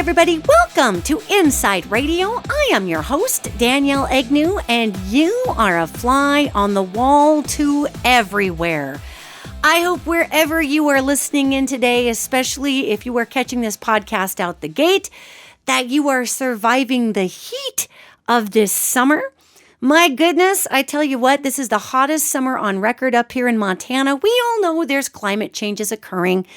everybody. Welcome to InPsightRadio. I am your host, Danielle Egnew, and you are a fly on the wall to everywhere. I hope wherever you are listening in today, especially if you are catching this podcast out the gate, that you are surviving the heat of this summer. My goodness, I tell you what, this is the hottest summer on record up here in Montana. We all know there's climate changes occurring.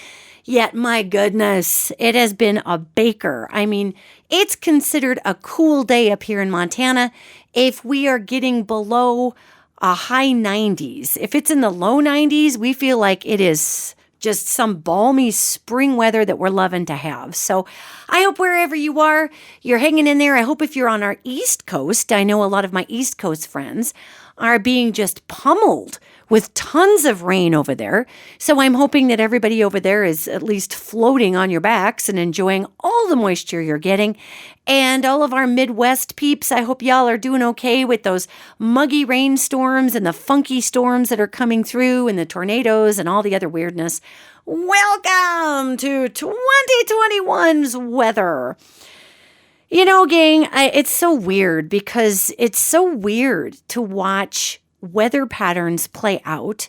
Yet, my goodness, it has been a baker. I mean, it's considered a cool day up here in Montana if we are getting below a high 90s. If it's in the low 90s, we feel like it is just some balmy spring weather that we're loving to have. So I hope wherever you are, you're hanging in there. I hope if you're on our East Coast, I know a lot of my East Coast friends are being just pummeled with tons of rain over there. So I'm hoping that everybody over there is at least floating on your backs and enjoying all the moisture you're getting. And all of our Midwest peeps, I hope y'all are doing okay with those muggy rainstorms and the funky storms that are coming through and the tornadoes and all the other weirdness. Welcome to 2021's weather. You know, gang, it's so weird because it's so weird to watch weather patterns play out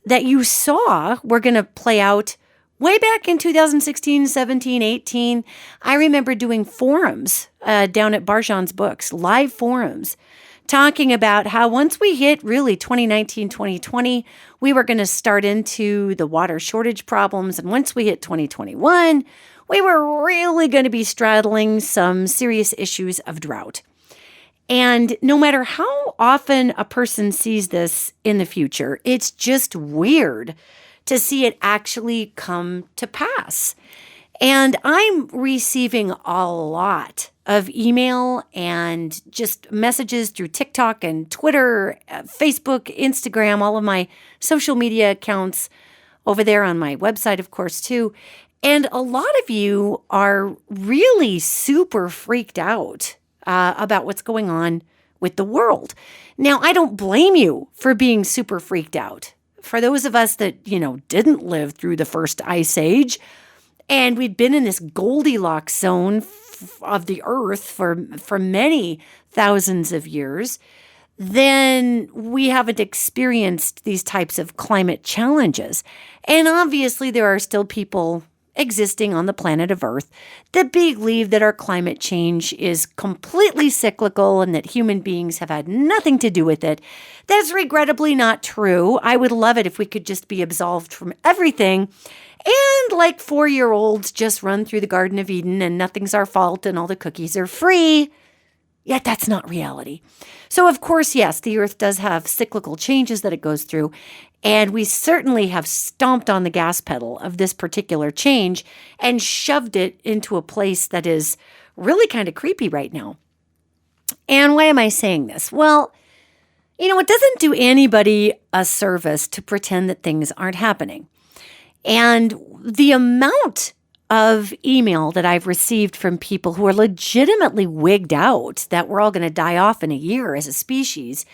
that you saw were going to play out way back in 2016, 17, 18. I remember doing forums down at Barjan's Books, live forums, talking about how once we hit really 2019, 2020, we were going to start into the water shortage problems. And once we hit 2021, we were really going to be straddling some serious issues of drought. And no matter how often a person sees this in the future, it's just weird to see it actually come to pass. And I'm receiving a lot of email and just messages through TikTok and Twitter, Facebook, Instagram, all of my social media accounts over there on my website, of course, too. And a lot of you are really super freaked out about what's going on with the world. Now, I don't blame you for being super freaked out. For those of us that, didn't live through the first ice age, and we'd been in this Goldilocks zone of the earth for many thousands of years, then we haven't experienced these types of climate challenges. And obviously, there are still people existing on the planet of Earth that believe that our climate change is completely cyclical and that human beings have had nothing to do with it. That's regrettably not true. I would love it if we could just be absolved from everything and like 4-year-olds just run through the Garden of Eden and nothing's our fault and all the cookies are free. Yet that's not reality. So of course, yes, the Earth does have cyclical changes that it goes through. And we certainly have stomped on the gas pedal of this particular change and shoved it into a place that is really kind of creepy right now. And why am I saying this? Well, it doesn't do anybody a service to pretend that things aren't happening. And the amount of email that I've received from people who are legitimately wigged out that we're all going to die off in a year as a species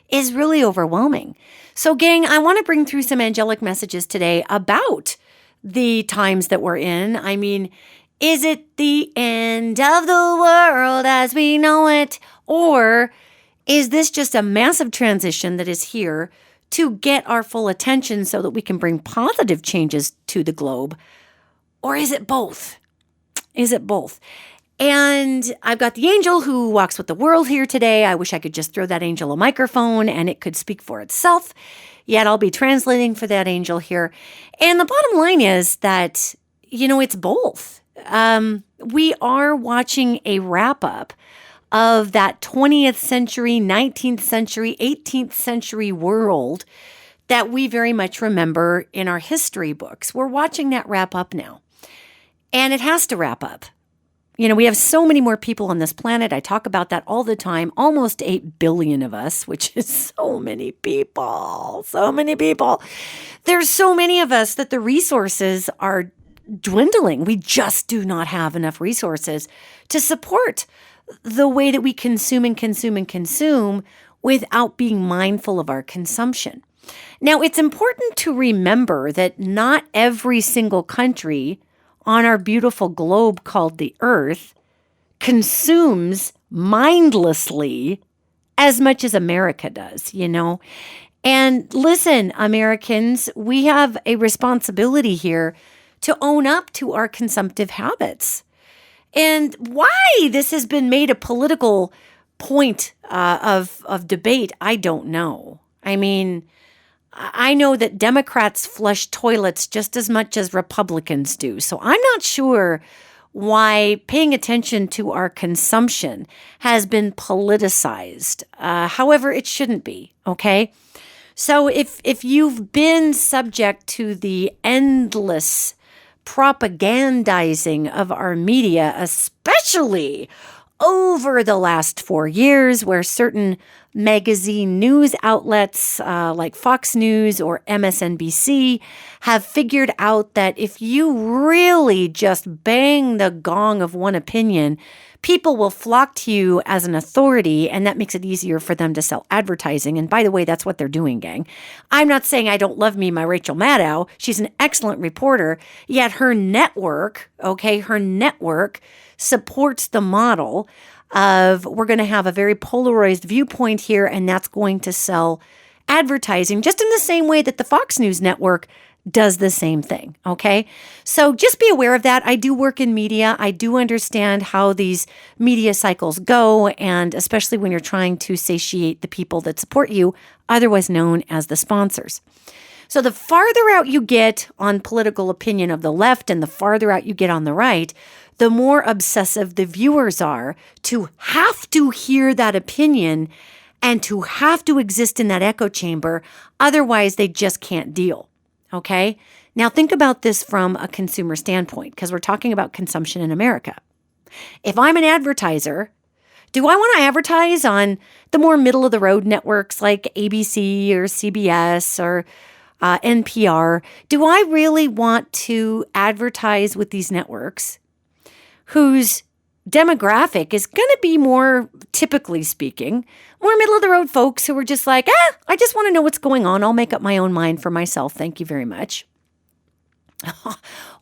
is really overwhelming. So, gang, I want to bring through some angelic messages today about the times that we're in. I mean, is it the end of the world as we know it? Or is this just a massive transition that is here to get our full attention so that we can bring positive changes to the globe? Or is it both? Is it both? And I've got the angel who walks with the world here today. I wish I could just throw that angel a microphone and it could speak for itself. Yet I'll be translating for that angel here. And the bottom line is that, it's both. We are watching a wrap up of that 20th century, 19th century, 18th century world that we very much remember in our history books. We're watching that wrap up now. And it has to wrap up. We have so many more people on this planet. I talk about that all the time. Almost 8 billion of us, which is so many people. So many people. There's so many of us that the resources are dwindling. We just do not have enough resources to support the way that we consume and consume and consume without being mindful of our consumption. Now, it's important to remember that not every single country on our beautiful globe called the Earth consumes mindlessly as much as America does, And listen, Americans, we have a responsibility here to own up to our consumptive habits. And why this has been made a political point of debate, I don't know. I mean, I know that Democrats flush toilets just as much as Republicans do. So I'm not sure why paying attention to our consumption has been politicized. However, it shouldn't be, okay? So if you've been subject to the endless propagandizing of our media, especially over the last 4 years, where certain magazine news outlets like Fox News or MSNBC have figured out that if you really just bang the gong of one opinion, people will flock to you as an authority, and that makes it easier for them to sell advertising. And by the way, that's what they're doing, gang. I'm not saying I don't love me my Rachel Maddow. She's an excellent reporter, yet her network supports the model of we're going to have a very polarized viewpoint here, and that's going to sell advertising just in the same way that the Fox News network does the same thing, okay? So just be aware of that. I do work in media. I do understand how these media cycles go, and especially when you're trying to satiate the people that support you, otherwise known as the sponsors. So the farther out you get on political opinion of the left and the farther out you get on the right, the more obsessive the viewers are to have to hear that opinion and to have to exist in that echo chamber. Otherwise, they just can't deal. Okay? Now think about this from a consumer standpoint, because we're talking about consumption in America. If I'm an advertiser, do I want to advertise on the more middle of the road networks like ABC or CBS or NPR? Do I really want to advertise with these networks whose demographic is going to be more, typically speaking, more middle of the road folks who are just like, I just want to know what's going on. I'll make up my own mind for myself. Thank you very much.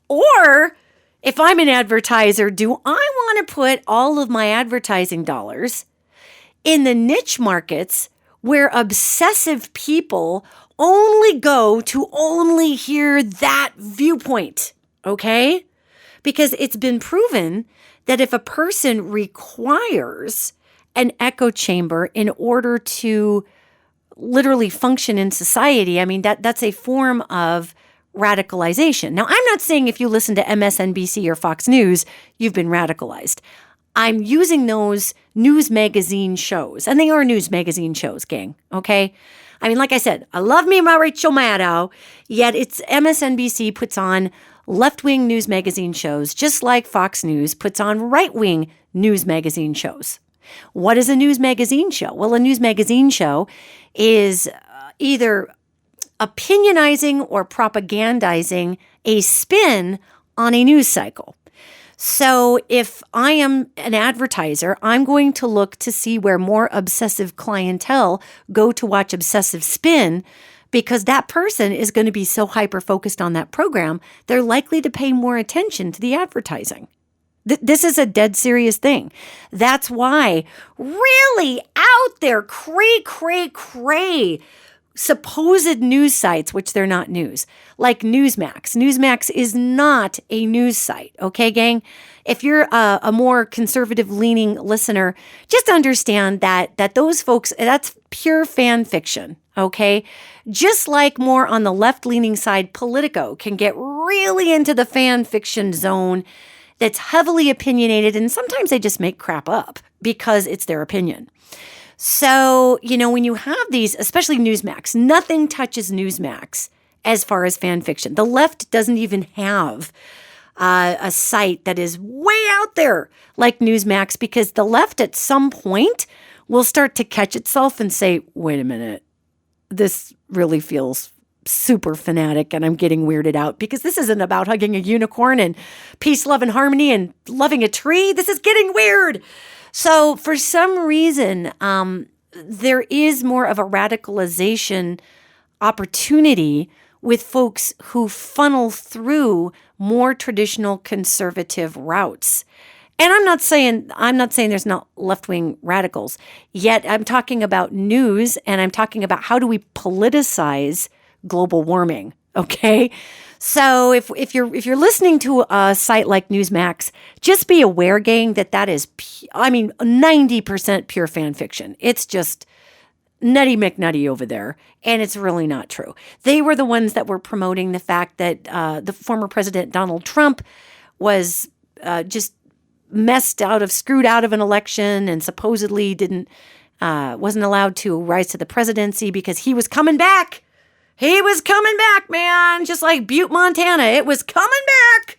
Or if I'm an advertiser, do I want to put all of my advertising dollars in the niche markets where obsessive people only go to only hear that viewpoint? Okay? Because it's been proven that if a person requires an echo chamber in order to literally function in society, I mean, that's a form of radicalization. Now, I'm not saying if you listen to MSNBC or Fox News, you've been radicalized. I'm using those news magazine shows, and they are news magazine shows, gang, okay? I mean, like I said, I love me my Rachel Maddow, yet it's MSNBC puts on left-wing news magazine shows, just like Fox News puts on right-wing news magazine shows. What is a news magazine show? Well, a news magazine show is either opinionizing or propagandizing a spin on a news cycle. So if I am an advertiser, I'm going to look to see where more obsessive clientele go to watch obsessive spin, because that person is going to be so hyper-focused on that program, they're likely to pay more attention to the advertising. This is a dead serious thing. That's why really out there, cray, supposed news sites, which they're not news, like Newsmax. Newsmax is not a news site, okay, gang? If you're a more conservative-leaning listener, just understand that those folks, that's pure fan fiction, okay? Just like more on the left-leaning side, Politico can get really into the fan fiction zone that's heavily opinionated, and sometimes they just make crap up because it's their opinion. So, when you have these, especially Newsmax, nothing touches Newsmax as far as fan fiction. The left doesn't even have a site that is way out there like Newsmax, because the left at some point will start to catch itself and say, wait a minute, this really feels super fanatic and I'm getting weirded out, because this isn't about hugging a unicorn and peace, love, and harmony and loving a tree. This is getting weird. So for some reason, there is more of a radicalization opportunity with folks who funnel through more traditional conservative routes. And I'm not saying there's not left-wing radicals. Yet I'm talking about news, and I'm talking about how do we politicize global warming, okay? So if you're listening to a site like Newsmax, just be aware, gang, that is 90% pure fan fiction. It's just nutty McNutty over there, and it's really not true. They were the ones that were promoting the fact that the former president Donald Trump was just screwed out of an election, and supposedly wasn't allowed to rise to the presidency because he was coming back. He was coming back, man, just like Butte, Montana. It was coming back.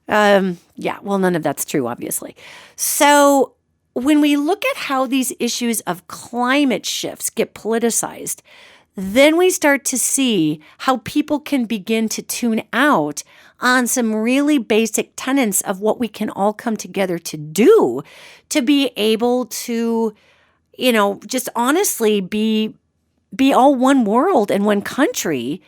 None of that's true, obviously. So when we look at how these issues of climate shifts get politicized, then we start to see how people can begin to tune out on some really basic tenets of what we can all come together to do to be able to, just honestly be all one world and one country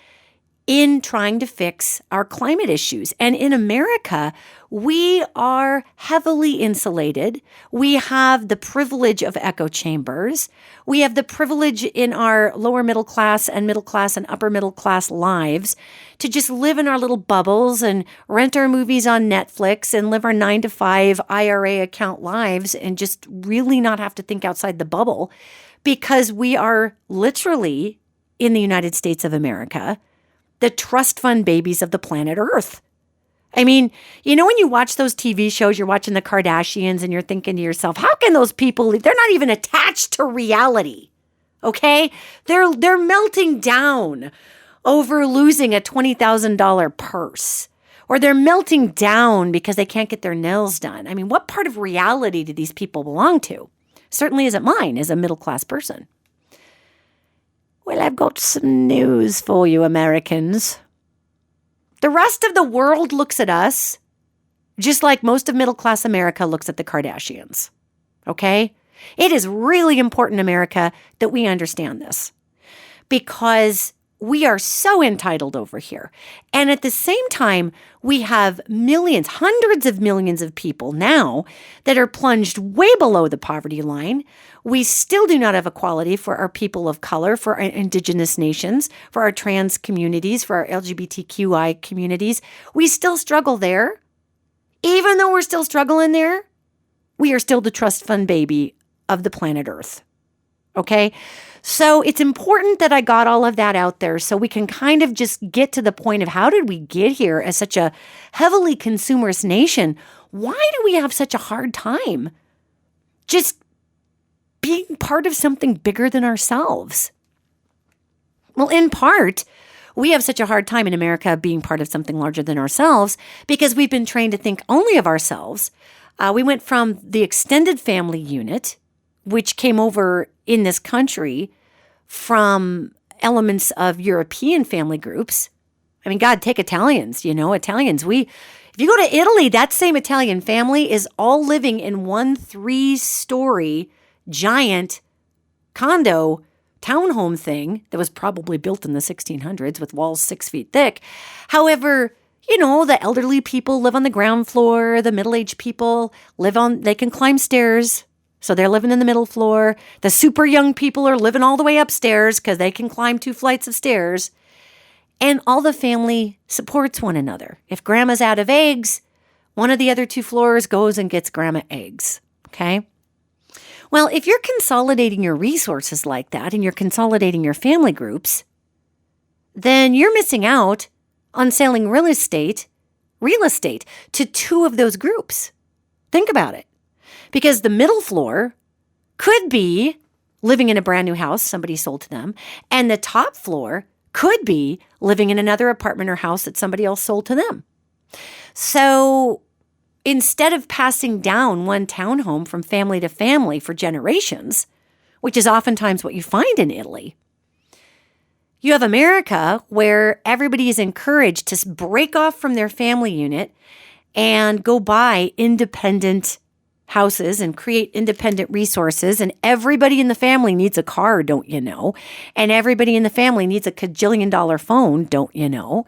in trying to fix our climate issues. And in America, we are heavily insulated. We have the privilege of echo chambers. We have the privilege in our lower middle class and upper middle class lives to just live in our little bubbles and rent our movies on Netflix and live our 9-to-5 IRA account lives and just really not have to think outside the bubble, because we are literally, in the United States of America, the trust fund babies of the planet Earth. I mean, when you watch those TV shows, you're watching the Kardashians and you're thinking to yourself, how can those people, they're not even attached to reality, okay? They're melting down over losing a $20,000 purse, or they're melting down because they can't get their nails done. I mean, what part of reality do these people belong to? Certainly isn't mine as a middle-class person. Well, I've got some news for you, Americans. The rest of the world looks at us just like most of middle-class America looks at the Kardashians, okay? It is really important, America, that we understand this, because we are so entitled over here. And at the same time, we have millions, hundreds of millions of people now that are plunged way below the poverty line. We still do not have equality for our people of color, for our indigenous nations, for our trans communities, for our LGBTQI communities. We still struggle there. Even though we're still struggling there, we are still the trust fund baby of the planet Earth. Okay? So it's important that I got all of that out there so we can kind of just get to the point of how did we get here as such a heavily consumerist nation? Why do we have such a hard time just being part of something bigger than ourselves? Well, in part, we have such a hard time in America being part of something larger than ourselves because we've been trained to think only of ourselves. We went from the extended family unit, which came over in this country from elements of European family groups. I mean, God, take Italians, Italians. If you go to Italy, that same Italian family is all living in one 3-story giant condo townhome thing that was probably built in the 1600s with walls 6 feet thick. However, the elderly people live on the ground floor. The middle-aged people they can climb stairs. So they're living in the middle floor. The super young people are living all the way upstairs because they can climb 2 flights of stairs. And all the family supports one another. If grandma's out of eggs, one of the other 2 floors goes and gets grandma eggs. Okay? Well, if you're consolidating your resources like that and you're consolidating your family groups, then you're missing out on selling real estate to 2 of those groups. Think about it. Because the middle floor could be living in a brand new house somebody sold to them, and the top floor could be living in another apartment or house that somebody else sold to them. So instead of passing down one townhome from family to family for generations, which is oftentimes what you find in Italy, you have America where everybody is encouraged to break off from their family unit and go buy independent houses and create independent resources, and everybody in the family needs a car, don't you know? And everybody in the family needs a $1,000,000,000 phone, don't you know?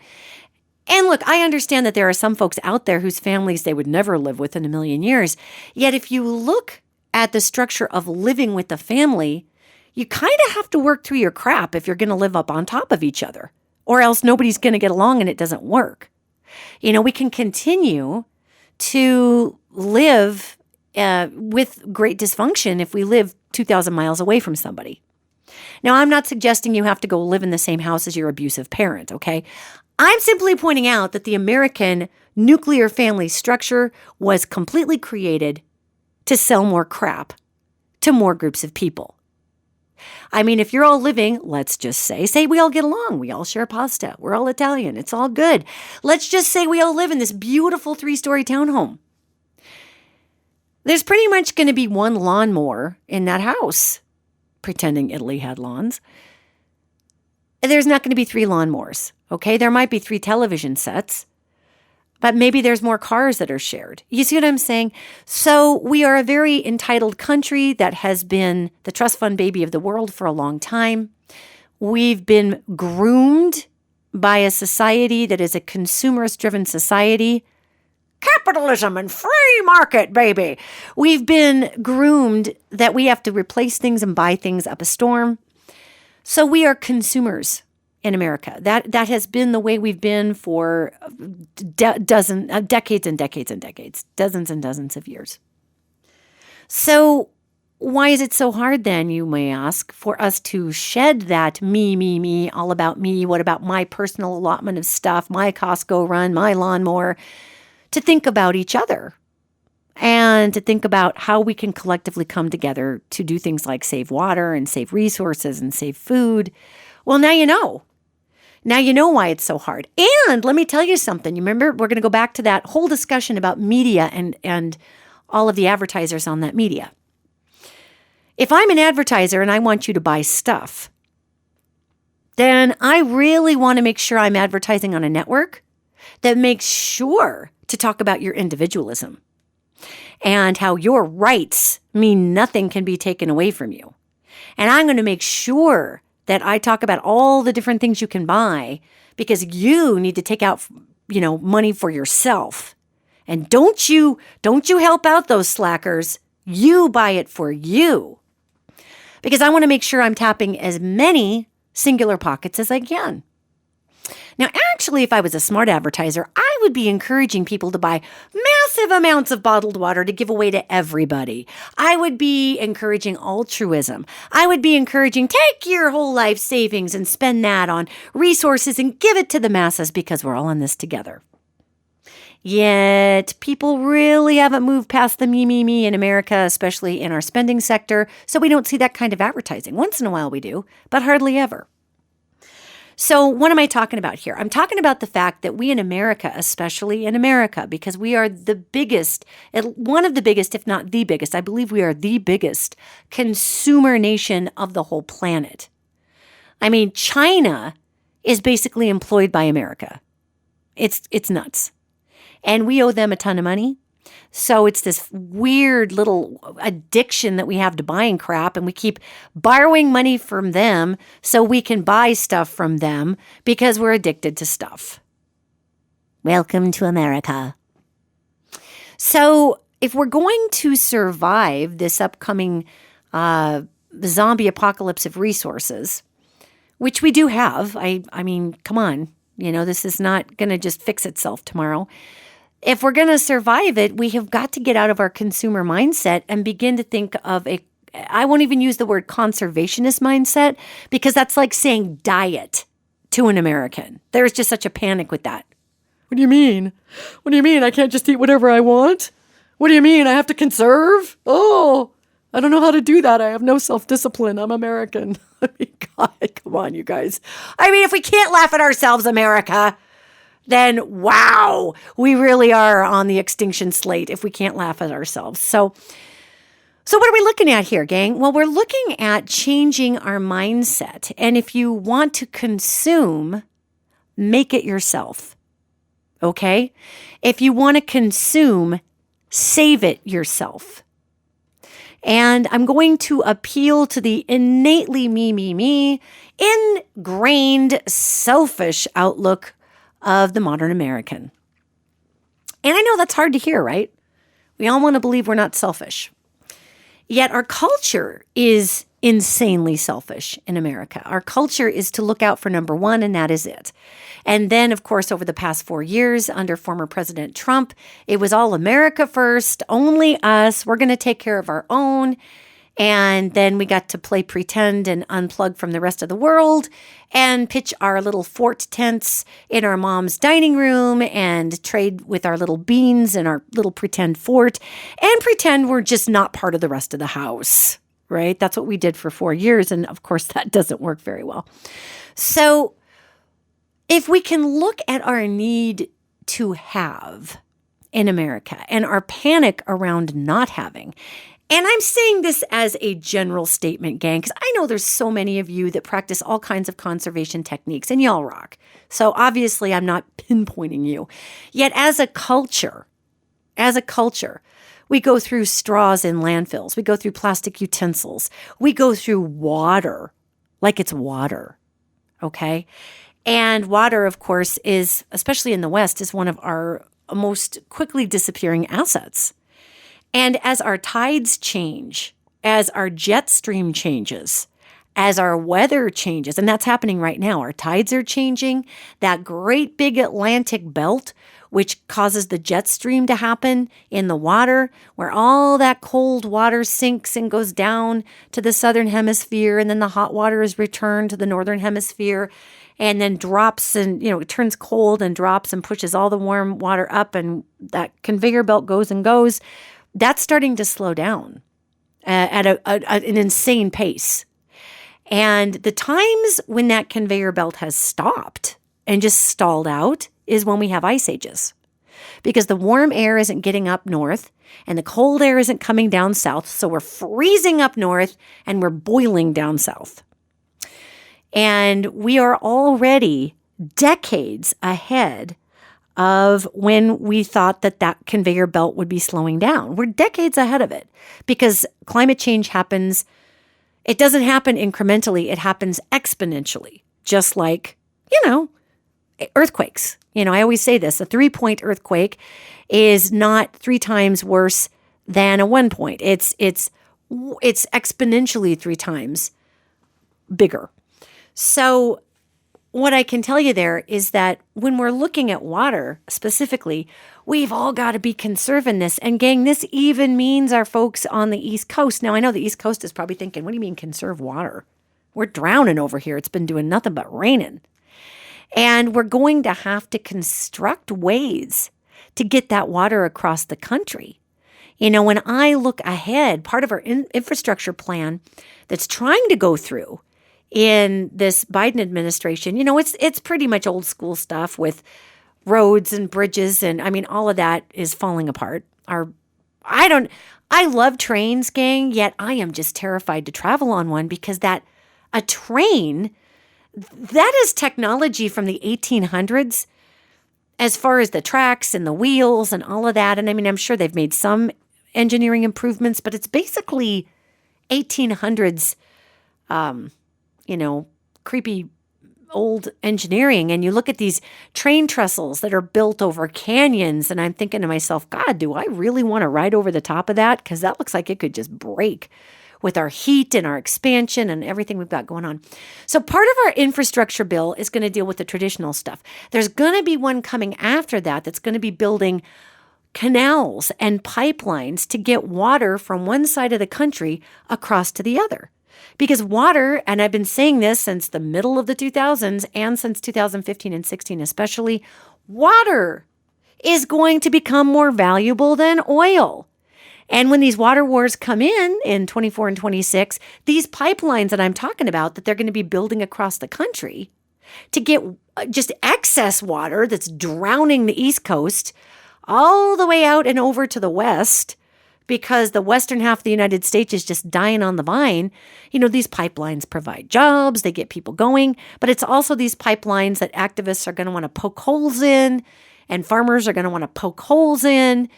And look, I understand that there are some folks out there whose families they would never live with in a million years. Yet if you look at the structure of living with the family, you kind of have to work through your crap if you're going to live up on top of each other, or else nobody's going to get along and it doesn't work. We can continue to live with great dysfunction if we live 2,000 miles away from somebody. Now, I'm not suggesting you have to go live in the same house as your abusive parent, okay? I'm simply pointing out that the American nuclear family structure was completely created to sell more crap to more groups of people. I mean, if you're all living, let's just say we all get along. We all share pasta. We're all Italian. It's all good. Let's just say we all live in this beautiful 3-story townhome. There's pretty much going to be one lawnmower in that house, pretending Italy had lawns. There's not going to be 3 lawnmowers, okay? There might be 3 television sets, but maybe there's more cars that are shared. You see what I'm saying? So we are a very entitled country that has been the trust fund baby of the world for a long time. We've been groomed by a society that is a consumerist-driven society. Capitalism and free market, baby. We've been groomed that we have to replace things and buy things up a storm. So we are consumers in America. That has been the way we've been for decades and decades and decades, dozens and dozens of years. So why is it so hard then, you may ask, for us to shed that me, all about me, what about my personal allotment of stuff, my Costco run, my lawnmower, to think about each other and to think about how we can collectively come together to do things like save water and save resources and save food? Well, now you know. Now you know why it's so hard. And let me tell you something. You remember, we're going to go back to that whole discussion about media and all of the advertisers on that media. If I'm an advertiser and I want you to buy stuff, then I really want to make sure I'm advertising on a network that makes sure to talk about your individualism and how your rights mean nothing can be taken away from you. And I'm going to make sure that I talk about all the different things you can buy because you need to take out, money for yourself. And don't you help out those slackers. You buy it for you. Because I want to make sure I'm tapping as many singular pockets as I can. Now, actually, if I was a smart advertiser, I would be encouraging people to buy massive amounts of bottled water to give away to everybody. I would be encouraging altruism. I would be encouraging take your whole life savings and spend that on resources and give it to the masses because we're all in this together. Yet people really haven't moved past the me in America, especially in our spending sector, so we don't see that kind of advertising. Once in a while we do, but hardly ever. So what am I talking about here? I'm talking about the fact that we in America, especially in America, because we are the biggest, one of the biggest, if not the biggest, I believe we are the biggest consumer nation of the whole planet. I mean, China is basically employed by America. It's nuts. And we owe them a ton of money. So it's this weird little addiction that we have to buying crap, and we keep borrowing money from them so we can buy stuff from them because we're addicted to stuff. Welcome to America. So if we're going to survive this upcoming zombie apocalypse of resources, which we do have, I mean, come on, this is not going to just fix itself tomorrow. If we're going to survive it, we have got to get out of our consumer mindset and begin to think of I won't even use the word conservationist mindset because that's like saying diet to an American. There's just such a panic with that. What do you mean? What do you mean? I can't just eat whatever I want? What do you mean? I have to conserve? Oh, I don't know how to do that. I have no self-discipline. I'm American. I mean, God, come on, you guys. I mean, if we can't laugh at ourselves, America, then wow, we really are on the extinction slate if we can't laugh at ourselves. So what are we looking at here, gang? Well, we're looking at changing our mindset. And if you want to consume, make it yourself. Okay? If you want to consume, save it yourself. And I'm going to appeal to the innately me, ingrained, selfish outlook of the modern American. And I know that's hard to hear, right? We all want to believe we're not selfish. Yet our culture is insanely selfish in America. Our culture is to look out for number one, and that is it. And then, of course, over the past 4 years under former President Trump, it was all America first, only us. We're going to take care of our own. And then we got to play pretend and unplug from the rest of the world and pitch our little fort tents in our mom's dining room and trade with our little beans in our little pretend fort and pretend we're just not part of the rest of the house, right? That's what we did for 4 years. And of course, that doesn't work very well. So if we can look at our need to have in America and our panic around not having, and I'm saying this as a general statement, gang, because I know there's so many of you that practice all kinds of conservation techniques, and y'all rock. So obviously I'm not pinpointing you. Yet as a culture, we go through straws in landfills. We go through plastic utensils. We go through water like it's water, okay? And water, of course, is, especially in the West, is one of our most quickly disappearing assets. And as our tides change, as our jet stream changes, as our weather changes, and that's happening right now, our tides are changing, that great big Atlantic belt, which causes the jet stream to happen in the water, where all that cold water sinks and goes down to the southern hemisphere, and then the hot water is returned to the northern hemisphere, and then drops and, it turns cold and drops and pushes all the warm water up, and that conveyor belt goes and goes. That's starting to slow down at an insane pace. And the times when that conveyor belt has stopped and just stalled out is when we have ice ages. Because the warm air isn't getting up north and the cold air isn't coming down south. So we're freezing up north and we're boiling down south. And we are already decades ahead of when we thought that conveyor belt would be slowing down. We're decades ahead of it because climate change happens. It doesn't happen incrementally. It happens exponentially, just like, earthquakes. I always say this, a 3-point earthquake is not 3 times worse than a 1 point. It's exponentially 3 times bigger. So what I can tell you there is that when we're looking at water specifically, we've all got to be conserving this. And gang, this even means our folks on the East Coast. Now, I know the East Coast is probably thinking, what do you mean conserve water? We're drowning over here. It's been doing nothing but raining. And we're going to have to construct ways to get that water across the country. When I look ahead, part of our infrastructure plan that's trying to go through in this Biden administration, it's pretty much old school stuff with roads and bridges. And all of that is falling apart. I love trains, gang, yet I am just terrified to travel on one because a train, that is technology from the 1800s as far as the tracks and the wheels and all of that. And I'm sure they've made some engineering improvements, but it's basically 1800s, creepy old engineering. And you look at these train trestles that are built over canyons. And I'm thinking to myself, God, do I really want to ride over the top of that? Because that looks like it could just break with our heat and our expansion and everything we've got going on. So part of our infrastructure bill is going to deal with the traditional stuff. There's going to be one coming after that's going to be building canals and pipelines to get water from one side of the country across to the other. Because water, and I've been saying this since the middle of the 2000s and since 2015 and 16 especially, water is going to become more valuable than oil. And when these water wars come in 24 and 26, these pipelines that I'm talking about that they're going to be building across the country to get just excess water that's drowning the East Coast all the way out and over to the West, because the western half of the United States is just dying on the vine. These pipelines provide jobs, they get people going, but it's also these pipelines that activists are going to want to poke holes in, and farmers are going to want to poke holes in,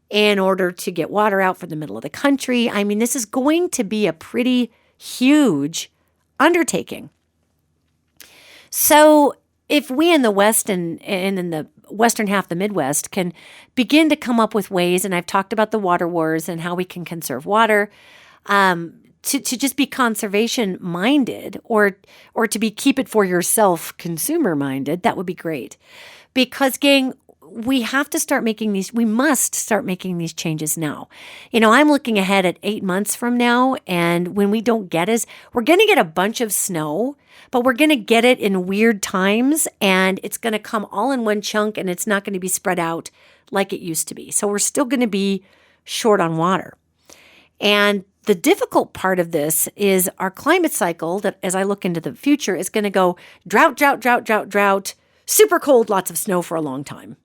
in order to get water out for the middle of the country. I mean, this is going to be a pretty huge undertaking. So if we in the West and in the western half, the Midwest, can begin to come up with ways, and I've talked about the water wars and how we can conserve water, to just be conservation minded or to be keep it for yourself consumer minded, that would be great. Because, gang, we must start making these changes now. I'm looking ahead at 8 months from now, and when we don't get we're going to get a bunch of snow, but we're going to get it in weird times, and it's going to come all in one chunk, and it's not going to be spread out like it used to be. So we're still going to be short on water. And the difficult part of this is our climate cycle that, as I look into the future, is going to go drought, drought, drought, drought, drought, super cold, lots of snow for a long time.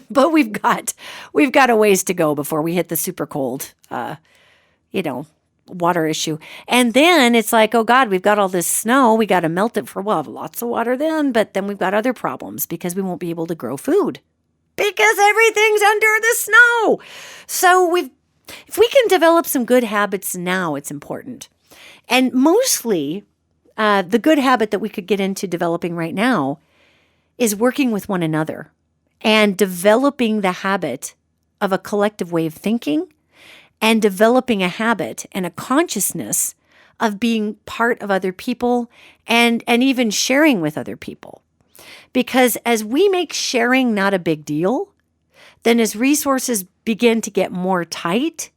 But we've got a ways to go before we hit the super cold, water issue. And then it's like, oh God, we've got all this snow. We got to melt it we'll have lots of water then, but then we've got other problems because we won't be able to grow food because everything's under the snow. So if we can develop some good habits now, it's important. And mostly the good habit that we could get into developing right now is working with one another and developing the habit of a collective way of thinking and developing a habit and a consciousness of being part of other people and even sharing with other people. Because as we make sharing not a big deal, then as resources begin to get more tight,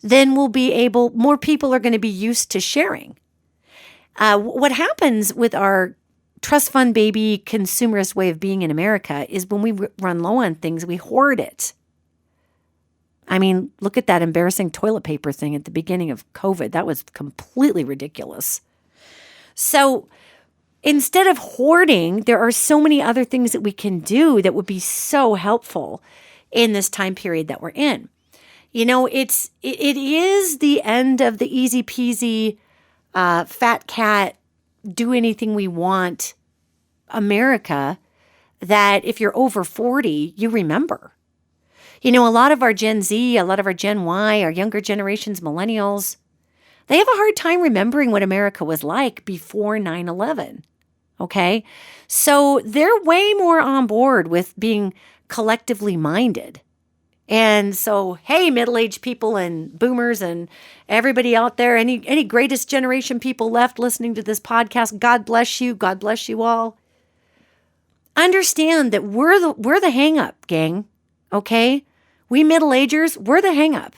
then more people are going to be used to sharing. What happens with our trust fund baby consumerist way of being in America is when we run low on things, we hoard it. I mean, look at that embarrassing toilet paper thing at the beginning of COVID. That was completely ridiculous. So instead of hoarding, there are so many other things that we can do that would be so helpful in this time period that we're in. It is the end of the easy peasy, fat cat, do anything we want America that if you're over 40, you remember. A lot of our Gen Z, a lot of our Gen Y, our younger generations, millennials, they have a hard time remembering what America was like before 9/11. Okay? So they're way more on board with being collectively minded. And so, hey, middle-aged people and boomers and everybody out there, any greatest generation people left listening to this podcast, God bless you. God bless you all. Understand that we're the hang-up, gang. Okay? We middle-agers, we're the hang-up.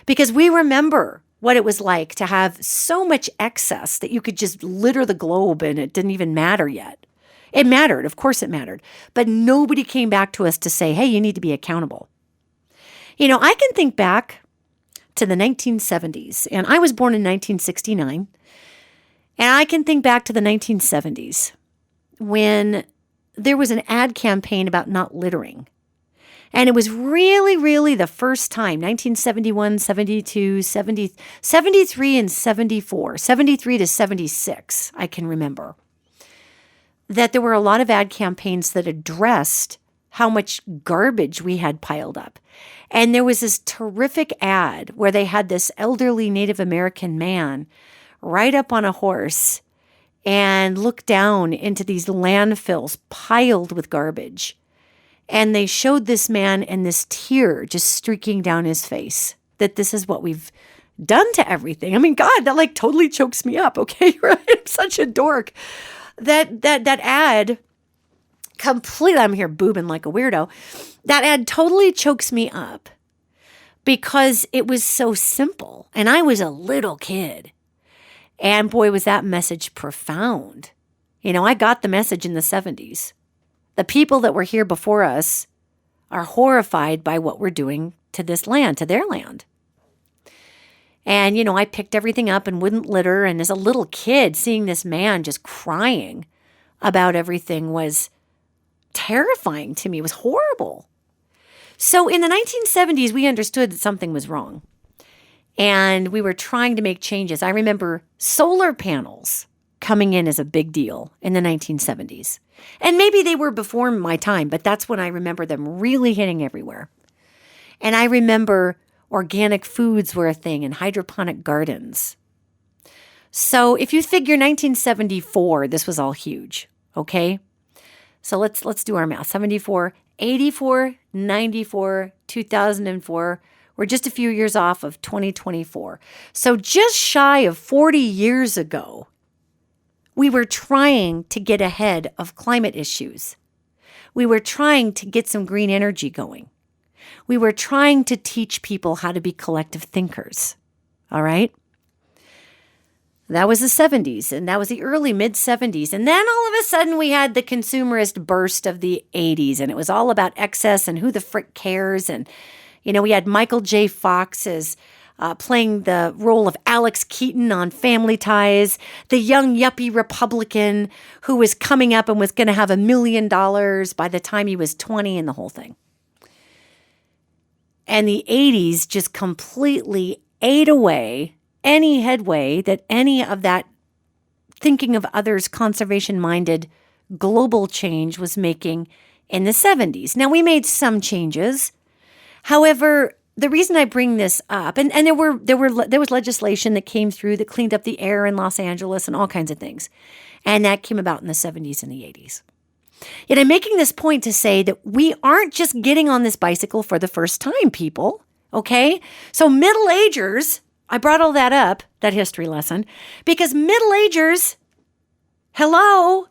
Because we remember what it was like to have so much excess that you could just litter the globe and it didn't even matter yet. It mattered. Of course it mattered. But nobody came back to us to say, hey, you need to be accountable. I can think back to the 1970s, and I was born in 1969, and I can think back to the 1970s when there was an ad campaign about not littering. And it was really, really the first time, 1971, 72, 70, 73, and 74, 73 to 76, I can remember, that there were a lot of ad campaigns that addressed how much garbage we had piled up. And there was this terrific ad where they had this elderly Native American man ride up on a horse and look down into these landfills piled with garbage. And they showed this man and this tear just streaking down his face, that this is what we've done to everything. I mean, God, that totally chokes me up, okay? Right? I'm such a dork. That ad completely, I'm here boobing like a weirdo. That ad totally chokes me up because it was so simple. And I was a little kid. And boy, was that message profound. I got the message in the 70s. The people that were here before us are horrified by what we're doing to this land, to their land. And, I picked everything up and wouldn't litter. And as a little kid, seeing this man just crying about everything was terrifying to me. It was horrible. So in the 1970s, we understood that something was wrong. And we were trying to make changes. I remember solar panels coming in as a big deal in the 1970s. And maybe they were before my time, but that's when I remember them really hitting everywhere. And I remember organic foods were a thing and hydroponic gardens. So if you figure 1974, this was all huge, okay? So let's do our math. 74, 84, 94, 2004. We're just a few years off of 2024. So just shy of 40 years ago, we were trying to get ahead of climate issues. We were trying to get some green energy going. We were trying to teach people how to be collective thinkers. All right? That was the 70s, and that was the early mid-70s. And then all of a sudden we had the consumerist burst of the 80s, and it was all about excess and who the frick cares. And, we had Michael J. Fox as playing the role of Alex Keaton on Family Ties, the young yuppie Republican who was coming up and was going to have $1 million by the time he was 20 and the whole thing. And the 80s just completely ate away any headway that any of that thinking of others, conservation-minded global change was making in the 70s. Now, we made some changes. However, the reason I bring this up, and there was legislation that came through that cleaned up the air in Los Angeles and all kinds of things. And that came about in the 70s and the 80s. Yet I'm making this point to say that we aren't just getting on this bicycle for the first time, people, okay? So middle-agers, I brought all that up, that history lesson, because middle-agers, hello,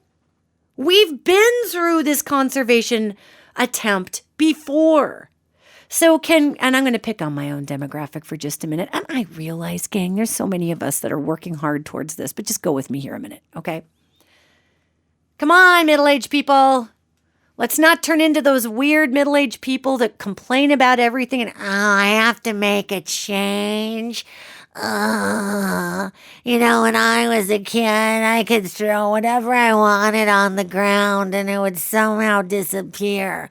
we've been through this conservation attempt before. So and I'm going to pick on my own demographic for just a minute. And I realize, gang, there's so many of us that are working hard towards this, but just go with me here a minute, okay? Come on, middle-aged people. Let's not turn into those weird middle-aged people that complain about everything and, I have to make a change. When I was a kid, I could throw whatever I wanted on the ground and it would somehow disappear.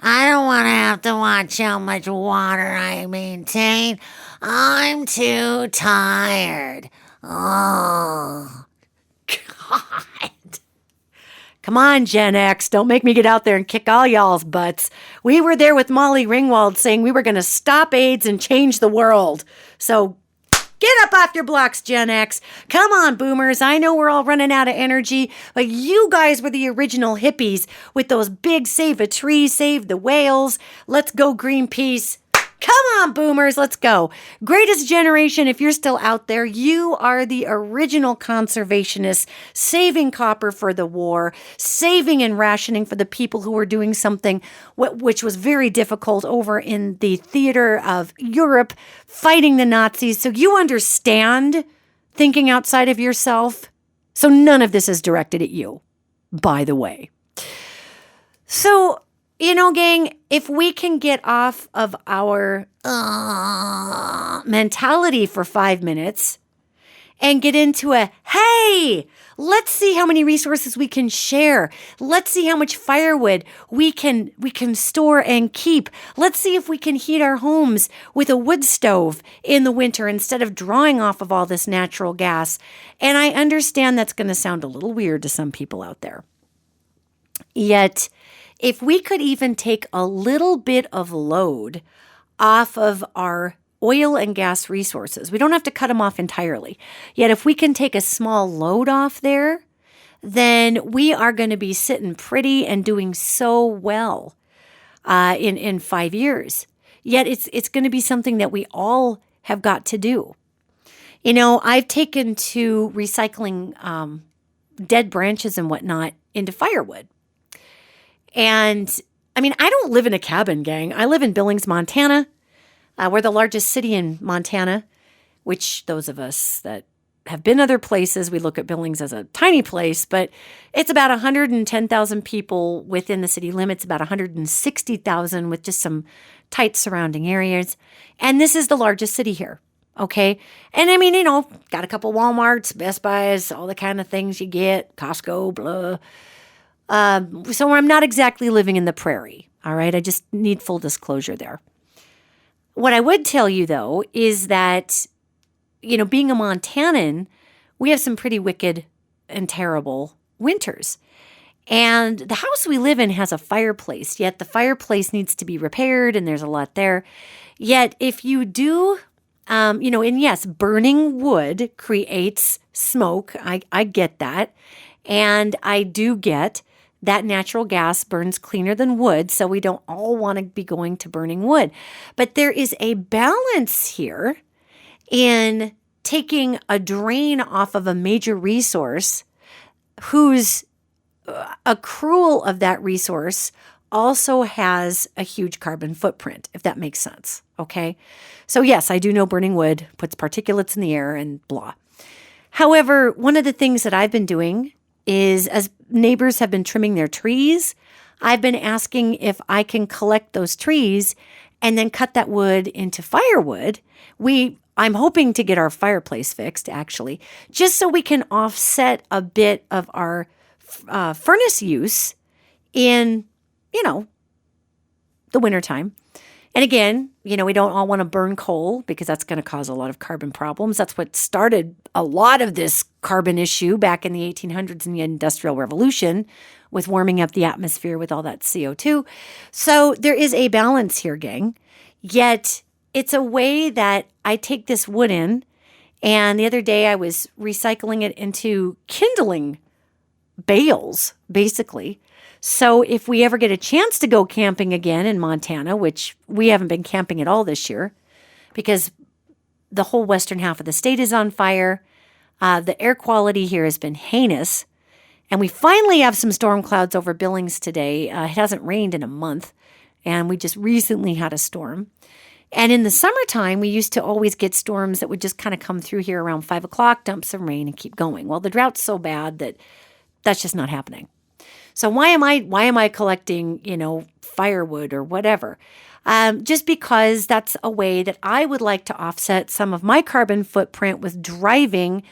I don't want to have to watch how much water I maintain. I'm too tired. Oh, God. Come on, Gen X. Don't make me get out there and kick all y'all's butts. We were there with Molly Ringwald saying we were going to stop AIDS and change the world. So get up off your blocks, Gen X. Come on, boomers. I know we're all running out of energy, but you guys were the original hippies with those big save a tree, save the whales. Let's go, Greenpeace. Come on, boomers, let's go. Greatest generation, if you're still out there, you are the original conservationists, saving copper for the war, saving and rationing for the people who were doing something which was very difficult over in the theater of Europe, fighting the Nazis. So you understand thinking outside of yourself. So none of this is directed at you, by the way. So, gang, if we can get off of our mentality for 5 minutes and get into a, hey, let's see how many resources we can share. Let's see how much firewood we can store and keep. Let's see if we can heat our homes with a wood stove in the winter instead of drawing off of all this natural gas. And I understand that's going to sound a little weird to some people out there. Yet, if we could even take a little bit of load off of our oil and gas resources, we don't have to cut them off entirely. Yet if we can take a small load off there, then we are going to be sitting pretty and doing so well in 5 years. Yet it's going to be something that we all have got to do. I've taken to recycling dead branches and whatnot into firewood. And I don't live in a cabin, gang. I live in Billings, Montana. We're the largest city in Montana, which those of us that have been other places, we look at Billings as a tiny place, but it's about 110,000 people within the city limits, about 160,000 with just some tight surrounding areas. And this is the largest city here, okay? And got a couple Walmarts, Best Buys, all the kind of things you get, Costco, blah. So I'm not exactly living in the prairie, all right? I just need full disclosure there. What I would tell you, though, is that, being a Montanan, we have some pretty wicked and terrible winters. And the house we live in has a fireplace, yet the fireplace needs to be repaired and there's a lot there. Yet if you do, and yes, burning wood creates smoke. I get that. And I do get that natural gas burns cleaner than wood, so we don't all want to be going to burning wood. But there is a balance here in taking a drain off of a major resource whose accrual of that resource also has a huge carbon footprint, if that makes sense. Okay. So yes, I do know burning wood puts particulates in the air and blah. However, one of the things that I've been doing is, as neighbors have been trimming their trees, I've been asking if I can collect those trees and then cut that wood into firewood. I'm hoping to get our fireplace fixed, actually, just so we can offset a bit of our furnace use in, the wintertime. And again, we don't all want to burn coal because that's going to cause a lot of carbon problems. That's what started a lot of this carbon issue back in the 1800s in the Industrial Revolution with warming up the atmosphere with all that CO2. So there is a balance here, gang. Yet it's a way that I take this wood in, and the other day I was recycling it into kindling bales, basically. So if we ever get a chance to go camping again in Montana, which we haven't been camping at all this year because the whole western half of the state is on fire, the air quality here has been heinous, and we finally have some storm clouds over Billings today. It hasn't rained in a month, and we just recently had a storm. And in the summertime, we used to always get storms that would just kind of come through here around 5 o'clock, dump some rain, and keep going. Well, the drought's so bad that that's just not happening. So why am I collecting, firewood or whatever? Just because that's a way that I would like to offset some of my carbon footprint with driving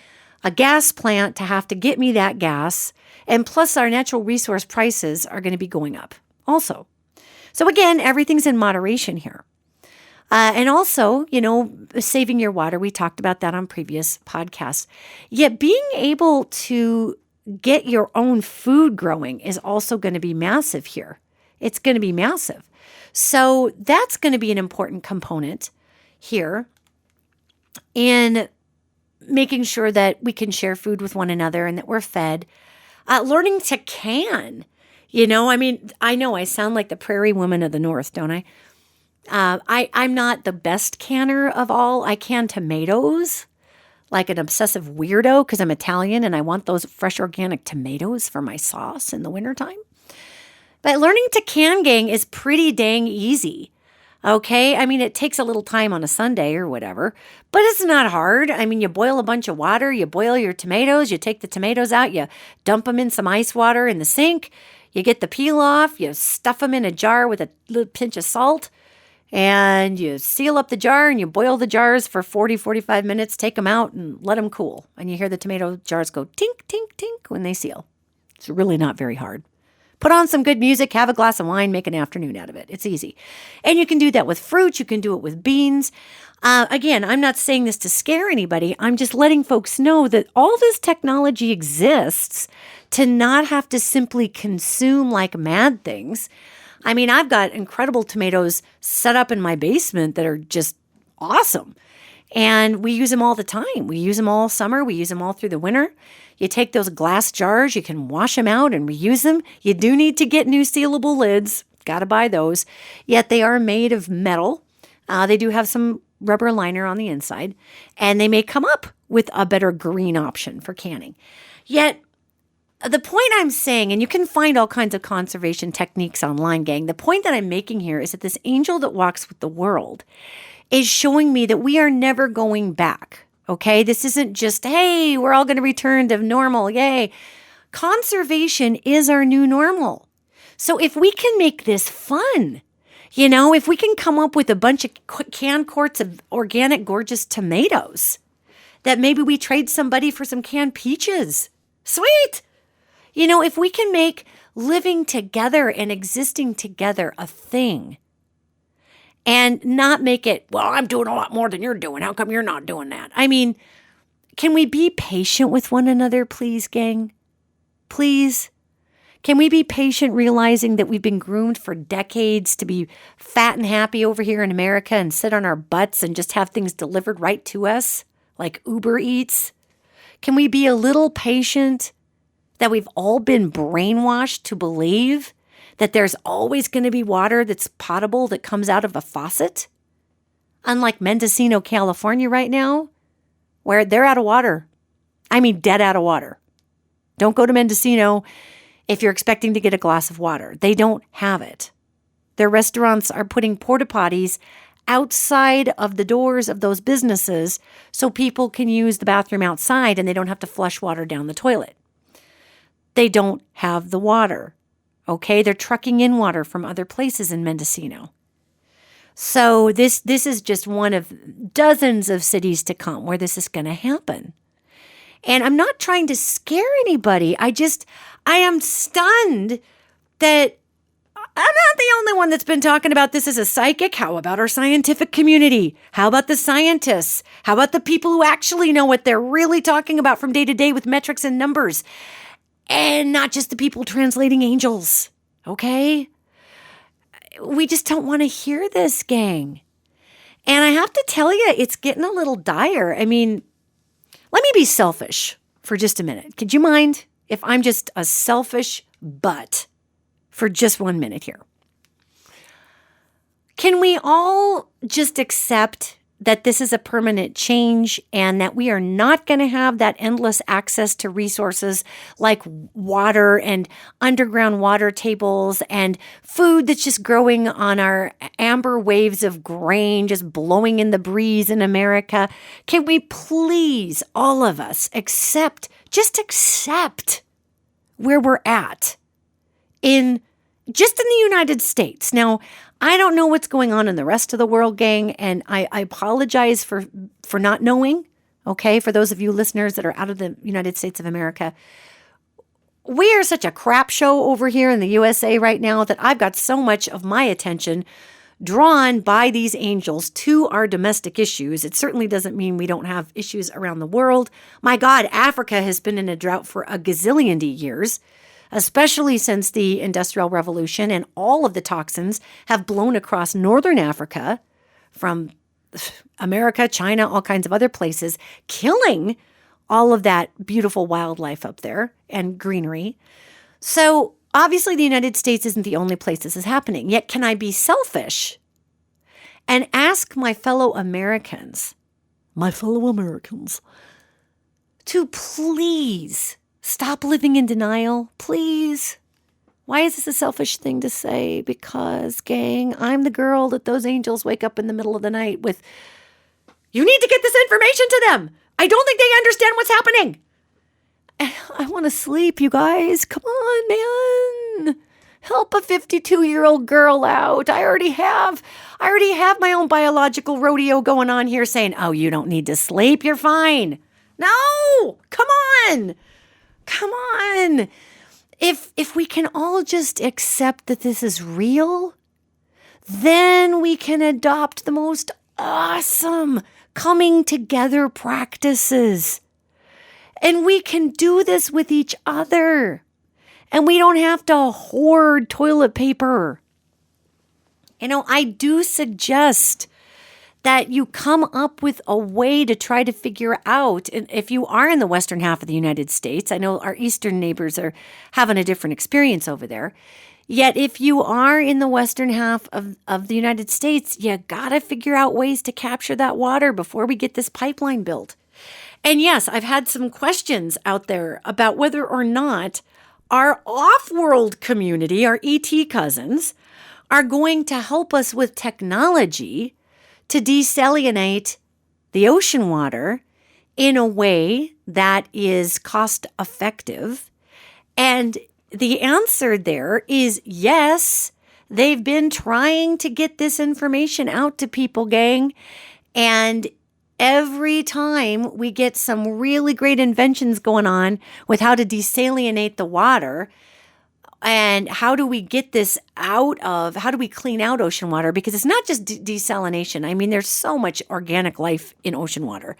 a gas plant to have to get me that gas. And plus our natural resource prices are going to be going up also. So again, everything's in moderation here. And also, saving your water. We talked about that on previous podcasts. Yet being able to get your own food growing is also going to be massive here. It's going to be massive. So that's going to be an important component here in making sure that we can share food with one another and that we're fed. Learning to can, I know I sound like the prairie woman of the North, don't I? I'm not the best canner of all. I can tomatoes like an obsessive weirdo because I'm Italian and I want those fresh organic tomatoes for my sauce in the wintertime. But learning to can, gang, is pretty dang easy. Okay? It takes a little time on a Sunday or whatever, but it's not hard. You boil a bunch of water, you boil your tomatoes, you take the tomatoes out, you dump them in some ice water in the sink, you get the peel off, you stuff them in a jar with a little pinch of salt, and you seal up the jar and you boil the jars for 40, 45 minutes, take them out and let them cool. And you hear the tomato jars go tink, tink, tink when they seal. It's really not very hard. Put on some good music, have a glass of wine, make an afternoon out of it. It's easy. And you can do that with fruit. You can do it with beans. Again, I'm not saying this to scare anybody. I'm just letting folks know that all this technology exists to not have to simply consume like mad things. I've got incredible tomatoes set up in my basement that are just awesome. And we use them all the time. We use them all summer. We use them all through the winter. You take those glass jars, you can wash them out and reuse them. You do need to get new sealable lids. Got to buy those. Yet they are made of metal. They do have some rubber liner on the inside. And they may come up with a better green option for canning. Yet the point I'm saying, and you can find all kinds of conservation techniques online, gang. The point that I'm making here is that this angel that walks with the world is showing me that we are never going back. Okay, this isn't just, hey, we're all going to return to normal. Yay. Conservation is our new normal. So if we can make this fun, if we can come up with a bunch of canned quarts of organic, gorgeous tomatoes that maybe we trade somebody for some canned peaches. Sweet. If we can make living together and existing together a thing and not make it, well, I'm doing a lot more than you're doing. How come you're not doing that? Can we be patient with one another, please, gang? Please? Can we be patient, realizing that we've been groomed for decades to be fat and happy over here in America and sit on our butts and just have things delivered right to us, like Uber Eats? Can we be a little patient that we've all been brainwashed to believe that there's always going to be water that's potable that comes out of a faucet? Unlike Mendocino, California right now, where they're out of water. I mean, dead out of water. Don't go to Mendocino if you're expecting to get a glass of water. They don't have it. Their restaurants are putting porta potties outside of the doors of those businesses so people can use the bathroom outside and they don't have to flush water down the toilet. They don't have the water. Okay, they're trucking in water from other places in Mendocino. So this is just one of dozens of cities to come where this is going to happen. And I'm not trying to scare anybody. I am stunned that I'm not the only one that's been talking about this as a psychic. How about our scientific community? How about the scientists? How about the people who actually know what they're really talking about from day to day with metrics and numbers? And not just the people translating angels, okay? We just don't want to hear this, gang. And I have to tell you, it's getting a little dire. I mean, let me be selfish for just a minute. Could you mind if I'm just a selfish butt for just 1 minute here? Can we all just accept that this is a permanent change and that we are not going to have that endless access to resources like water and underground water tables and food that's just growing on our amber waves of grain just blowing in the breeze in America? Can we please, all of us, accept where we're at in the United States? Now, I don't know what's going on in the rest of the world, gang, and I apologize for not knowing, okay, for those of you listeners that are out of the United States of America. We are such a crap show over here in the USA right now that I've got so much of my attention drawn by these angels to our domestic issues. It certainly doesn't mean we don't have issues around the world. My God, Africa has been in a drought for a gazillion years, especially since the Industrial Revolution, and all of the toxins have blown across northern Africa from America, China, all kinds of other places, killing all of that beautiful wildlife up there and greenery. So obviously the United States isn't the only place this is happening. Yet can I be selfish and ask my fellow Americans, to please stop living in denial, please? Why is this a selfish thing to say? Because, gang, I'm the girl that those angels wake up in the middle of the night with, you need to get this information to them. I don't think they understand what's happening. I want to sleep, you guys. Come on, man. Help a 52-year-old girl out. I already have my own biological rodeo going on here saying, oh, you don't need to sleep. You're fine. No, come on. Come on. If we can all just accept that this is real, then we can adopt the most awesome coming together practices. And we can do this with each other. And we don't have to hoard toilet paper. You know, I do suggest that you come up with a way to try to figure out, and if you are in the western half of the United States, I know our eastern neighbors are having a different experience over there. Yet if you are in the western half of the United States, you gotta figure out ways to capture that water before we get this pipeline built. And yes, I've had some questions out there about whether or not our off-world community, our ET cousins, are going to help us with technology to desalinate the ocean water in a way that is cost effective. And the answer there is yes. They've been trying to get this information out to people, gang. And every time we get some really great inventions going on with how to desalinate the water, and how do we get this how do we clean out ocean water? Because it's not just desalination. I mean, there's so much organic life in ocean water.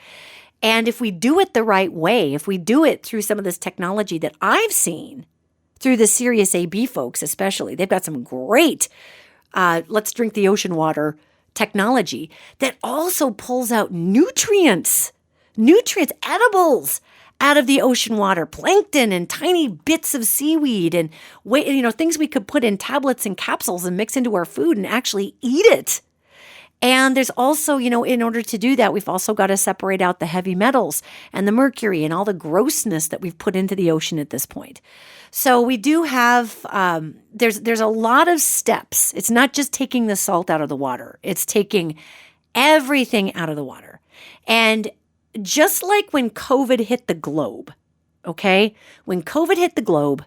And if we do it the right way, if we do it through some of this technology that I've seen through the Sirius AB folks especially. They've got some great let's drink the ocean water technology that also pulls out nutrients, edibles out of the ocean water, plankton and tiny bits of seaweed and things we could put in tablets and capsules and mix into our food and actually eat it. And there's also, in order to do that, we've also got to separate out the heavy metals and the mercury and all the grossness that we've put into the ocean at this point. So we do have, there's a lot of steps. It's not just taking the salt out of the water. It's taking everything out of the water. And just like when COVID hit the globe, okay? When COVID hit the globe,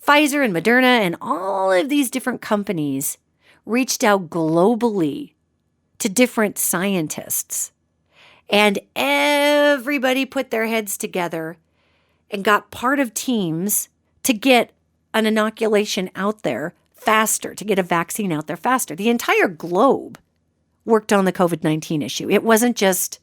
Pfizer and Moderna and all of these different companies reached out globally to different scientists. And everybody put their heads together and got part of teams to get an inoculation out there faster, to get a vaccine out there faster. The entire globe worked on the COVID-19 issue. It wasn't just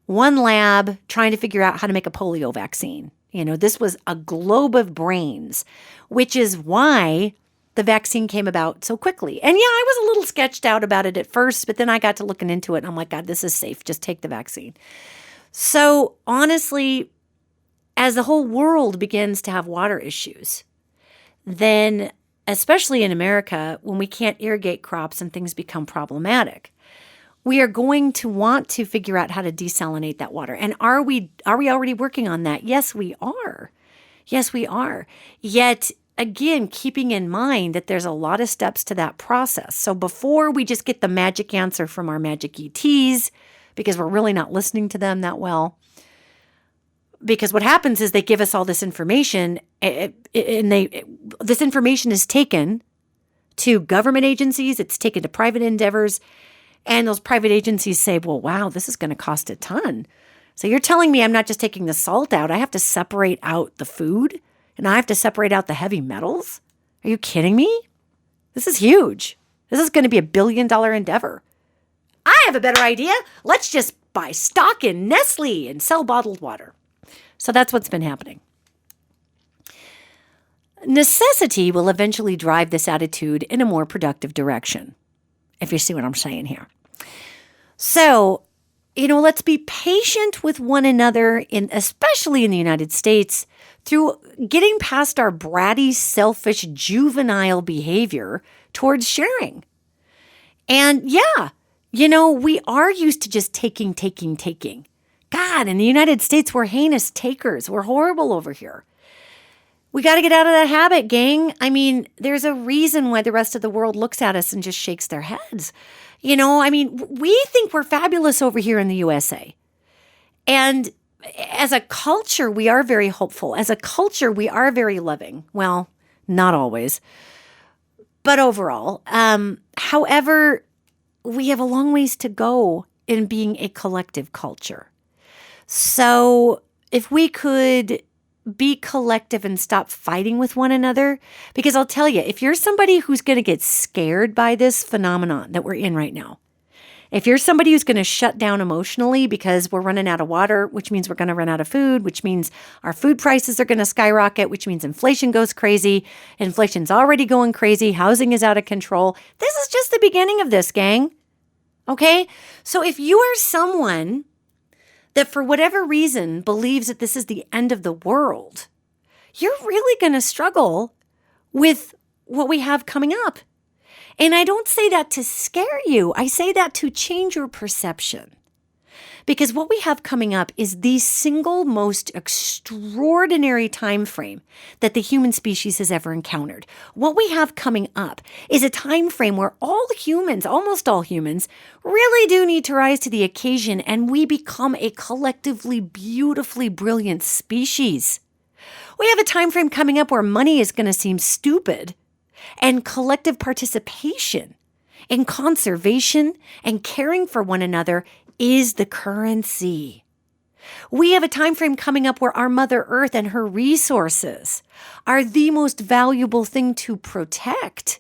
one lab trying to figure out how to make a polio vaccine. This was a globe of brains, which is why the vaccine came about so quickly. And yeah, I was a little sketched out about it at first, but then I got to looking into it and I'm like, God, this is safe. Just take the vaccine. So honestly, as the whole world begins to have water issues, then especially in America, when we can't irrigate crops and things become problematic, we are going to want to figure out how to desalinate that water. And are we already working on that? Yes, we are. Yes, we are. Yet again, keeping in mind that there's a lot of steps to that process. So before we just get the magic answer from our magic ETs, because we're really not listening to them that well, because what happens is they give us all this information and this information is taken to government agencies, it's taken to private endeavors, and those private agencies say, well, wow, this is going to cost a ton. So you're telling me I'm not just taking the salt out, I have to separate out the food? And I have to separate out the heavy metals? Are you kidding me? This is huge. This is going to be $1 billion endeavor. I have a better idea. Let's just buy stock in Nestle and sell bottled water. So that's what's been happening. Necessity will eventually drive this attitude in a more productive direction, if you see what I'm saying here. So, let's be patient with one another, especially in the United States, through getting past our bratty, selfish, juvenile behavior towards sharing. And yeah, we are used to just taking. God, in the United States, we're heinous takers. We're horrible over here. We got to get out of that habit, gang. I mean, there's a reason why the rest of the world looks at us and just shakes their heads. We think we're fabulous over here in the USA. And as a culture, we are very hopeful. As a culture, we are very loving. Well, not always, but overall. However, we have a long ways to go in being a collective culture. So if we could be collective and stop fighting with one another, because I'll tell you, if you're somebody who's going to get scared by this phenomenon that we're in right now, if you're somebody who's going to shut down emotionally because we're running out of water, which means we're going to run out of food, which means our food prices are going to skyrocket, which means inflation goes crazy. Inflation's already going crazy. Housing is out of control. This is just the beginning of this, gang. Okay? So if you are someone that for whatever reason believes that this is the end of the world, you're really going to struggle with what we have coming up. And I don't say that to scare you. I say that to change your perception. Because what we have coming up is the single most extraordinary time frame that the human species has ever encountered. What we have coming up is a time frame where all humans, almost all humans, really do need to rise to the occasion and we become a collectively beautifully brilliant species. We have a time frame coming up where money is going to seem stupid and collective participation in conservation and caring for one another is the currency. We have a time frame coming up where our Mother Earth and her resources are the most valuable thing to protect.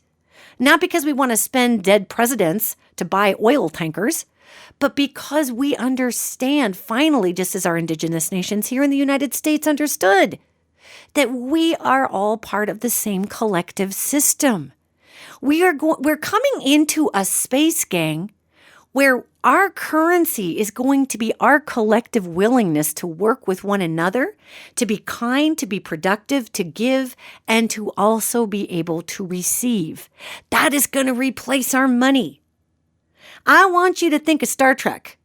Not because we want to spend dead presidents to buy oil tankers, but because we understand, finally, just as our indigenous nations here in the United States understood, that we are all part of the same collective system. We're coming into a space, gang, where our currency is going to be our collective willingness to work with one another, to be kind, to be productive, to give, and to also be able to receive. That is going to replace our money. I want you to think of Star Trek.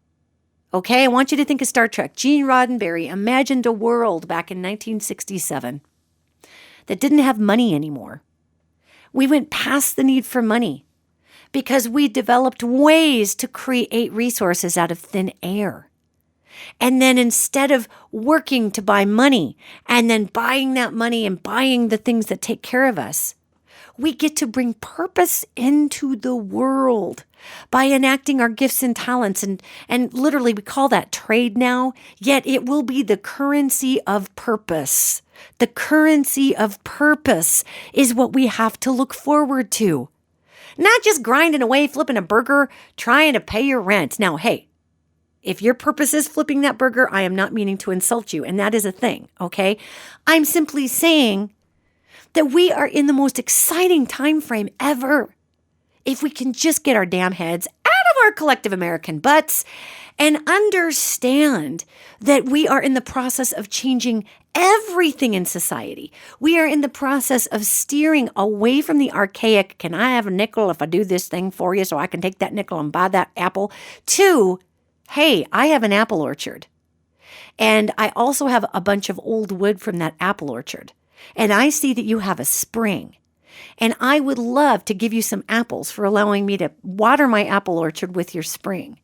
Okay, I want you to think of Star Trek. Gene Roddenberry imagined a world back in 1967 that didn't have money anymore. We went past the need for money because we developed ways to create resources out of thin air. And then instead of working to buy money and then buying that money and buying the things that take care of us, we get to bring purpose into the world by enacting our gifts and talents. And literally we call that trade now, yet it will be the currency of purpose. The currency of purpose is what we have to look forward to. Not just grinding away, flipping a burger, trying to pay your rent. Now, hey, if your purpose is flipping that burger, I am not meaning to insult you, and that is a thing, okay? I'm simply saying that we are in the most exciting time frame ever. If we can just get our damn heads out of our collective American butts and understand that we are in the process of changing everything in society. We are in the process of steering away from the archaic, can I have a nickel if I do this thing for you so I can take that nickel and buy that apple, to, hey, I have an apple orchard. And I also have a bunch of old wood from that apple orchard. And I see that you have a spring. And I would love to give you some apples for allowing me to water my apple orchard with your spring.